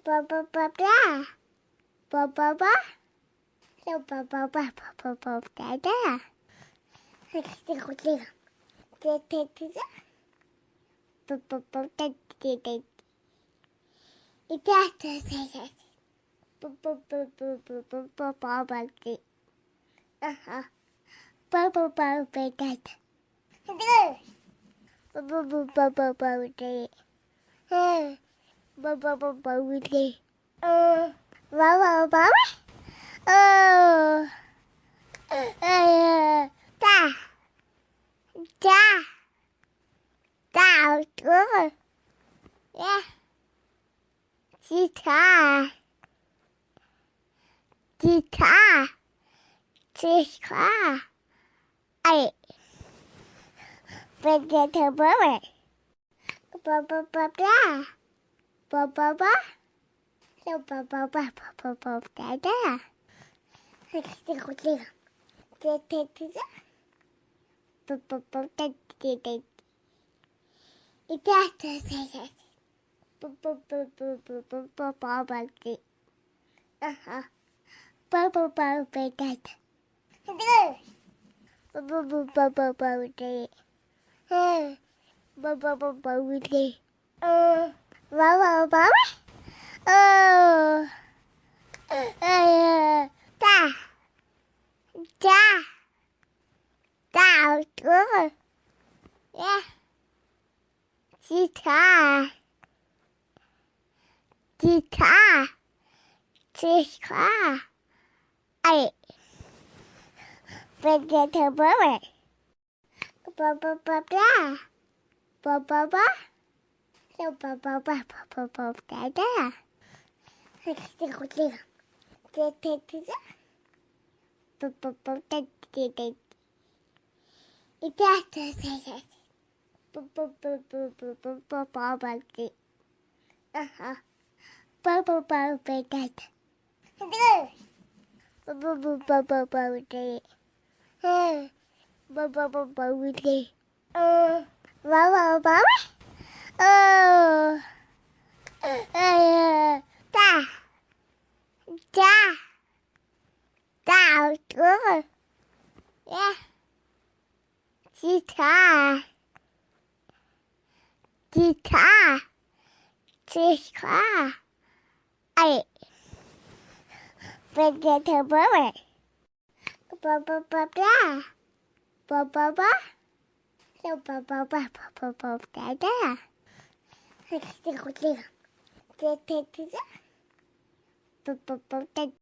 ba ba ba blah. Ba ba ba. So ba ba ba ba ba ba da da. Hadi hadi. Te te te. Ba ba ba da da da. Ita ta ta ta. Ba ba ba ba ba ba ba ba ba da. Aha. Ba ba ba ba da da. Hadi. Ba ba ba ba ba ba da. Ba ba ba ba da. Ba ba ba. Oh. Da. Da. Da. Good. Yeah. Guitar. Guitar. Guitar. I. Potato bird. Ba ba ba blah. Ba ba ba. So ba ba ba ba ba ba da da. Hadi hadi. Te te te. Ba ba ba da da da. Ita ta ta ta. Ba ba ba ba ba ba ba ba ba da. Aha. Ba ba ba ba da da. Hadi. Ba ba ba ba ba ba da. Ba ba ba ba da. Ba ba ba. Oh. Da. Da. Da. Good. Yeah. Guitar. Guitar. Guitar. I. Potato bird. Ba ba ba blah. Ba ba ba. So ba ba ba ba ba ba da da. Hadi hadi. Te te te. Ba ba ba da da da. Ita ta ta ta. Ba ba ba ba ba ba ba ba ba da. Aha. Ba ba ba ba da da. Hadi. Ba ba ba ba ba ba da. Ba ba ba ba da. Ba ba ba. Oh. Da. Da. Da. Good. Yeah. Guitar. Guitar. Guitar. I. Potato bird. Ba ba ba blah. Ba ba ba. So ba ba ba ba ba ba da da. Hadi hadi. Te te te. Ba ba ba da